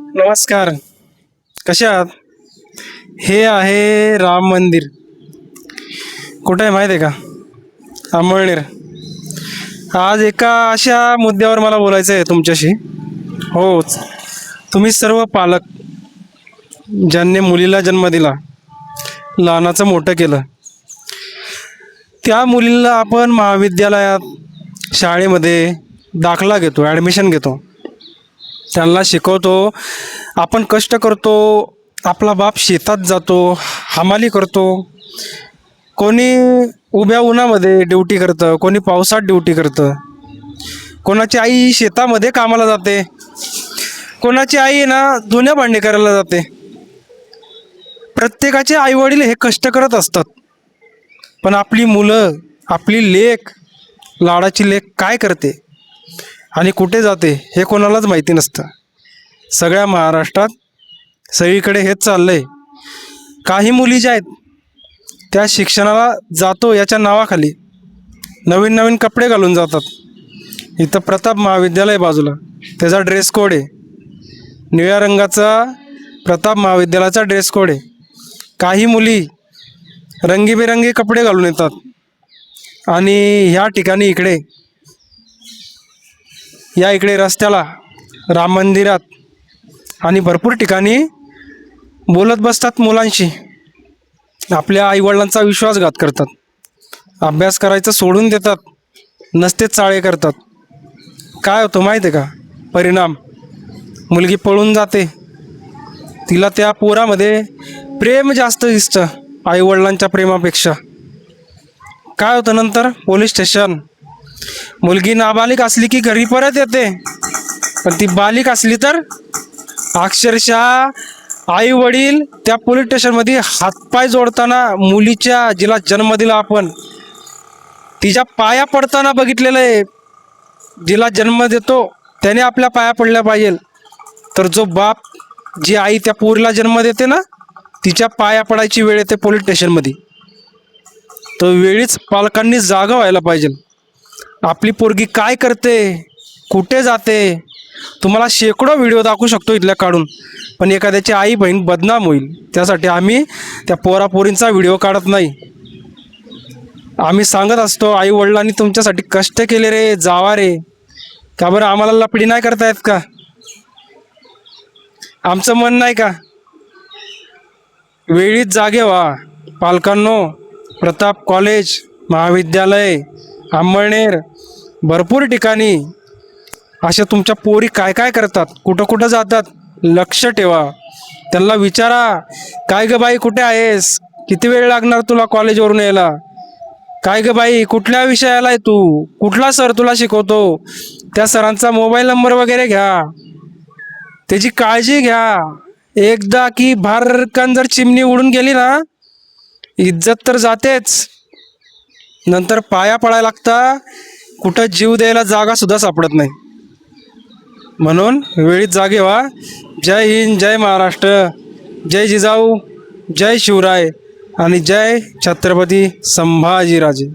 नमस्कार. कसे आहात? हे आहे राम मंदिर. कुठे आहे माहीत आहे का? अंमळनेर. आज एका अशा मुद्द्यावर मला बोलायचं आहे तुमच्याशी. होच, तुम्ही सर्व पालक ज्यांनी मुलीला जन्म दिला, लहानाचं मोठं केलं, त्या मुलीला आपण महाविद्यालयात, शाळेमध्ये दाखला घेतो, ॲडमिशन घेतो, त्यांना शिकवतो, आपण कष्ट करतो. आपला बाप शेतात जातो, हमाली करतो, कोणी उभ्या उन्हामध्ये ड्युटी करतं, कोणी पावसात ड्युटी करतं, कोणाची आई शेतामध्ये कामाला जाते, कोणाची आई ना धुण्या भांडी करायला जाते. प्रत्येकाचे आईवडील हे कष्ट करत असतात. पण आपली मुलं, आपली लेक, लाडाची लेक काय करते आणि कुठे जाते हे कोणालाच माहिती नसतं. सगळ्या महाराष्ट्रात सगळीकडे हेच चाललं आहे. काही मुली ज्या आहेत त्या शिक्षणाला जातो याच्या नावाखाली नवीन नवीन कपडे घालून जातात. इथं प्रताप महाविद्यालय बाजूला, त्याचा ड्रेस कोड आहे, निळ्या रंगाचा प्रताप महाविद्यालयाचा ड्रेस कोड आहे. काही मुली रंगीबेरंगी कपडे घालून येतात आणि ह्या ठिकाणी इकडे रस्त्याला, राम मंदिरात आणि भरपूर ठिकाणी बोलत बसतात मुलांशी. आपल्या आईवडिलांचा विश्वासघात करतात, अभ्यास करायचं सोडून देतात, नसतेच चाळे करतात. काय होतं माहीत आहे का परिणाम? मुलगी पळून जाते. तिला त्या पोरामध्ये प्रेम जास्त दिसतं आईवडिलांच्या प्रेमापेक्षा. काय होतं नंतर? Police station. मुलगी नाबालिक असली की घरी परत येते, पण ती बालिक असली तर अक्षरशः आई वडील त्या पोलीस स्टेशनमध्ये हातपाय जोडताना, मुलीच्या जिला जन्म दिला आपण तिच्या पाया पडताना बघितलेलं आहे. जिला जन्म देतो त्याने आपल्या पाया पडल्या पाहिजे, तर जो बाप, जी आई त्या पोरीला जन्म देते ना, तिच्या पाया पडायची वेळ येते पोलीस स्टेशनमध्ये. तर वेळीच पालकांनी जागा व्हायला पाहिजे. आपली पोरगी काय करते, कुठे जाते, तुम्हाला शेकडो व्हिडिओ दाखवू शकतो इथल्या काढून, पण एखाद्याची आई बहीण बदनाम होईल त्यासाठी आम्ही त्या पोरापोरींचा व्हिडिओ काढत नाही. आम्ही सांगत असतो, आई वडिलांनी तुमच्यासाठी कष्ट केले रे, जावा रे. का बरं आम्हाला लपडी नाही करता येत का? आमचं मन नाही का? वेळीच जागे व्हा पालकांनो. प्रताप कॉलेज, महाविद्यालय, अंमळनेर, भरपूर ठिकाणी अशा तुमच्या पोरी काय काय करतात, कुठं कुठं जातात, लक्ष ठेवा. त्यांना विचारा, काय ग बाई कुठे आहेस, किती वेळ लागणार तुला कॉलेजवरून यायला, काय ग बाई कुठल्या विषयाला आहे तू, कुठला सर तुला शिकवतो, त्या सरांचा मोबाईल नंबर वगैरे घ्या, त्याची काळजी घ्या. एकदा की भारकन जर चिमणी उडून गेली ना, इज्जत तर जातेच, नंतर पाया पडायला लागता, कुठं जीव द्यायला जागा सुद्धा सापडत नाही. म्हणून वेळीच जागे व्हा. जय हिंद, जय महाराष्ट्र, जय जिजाऊ, जय शिवराय आणि जय छत्रपती संभाजीराजे.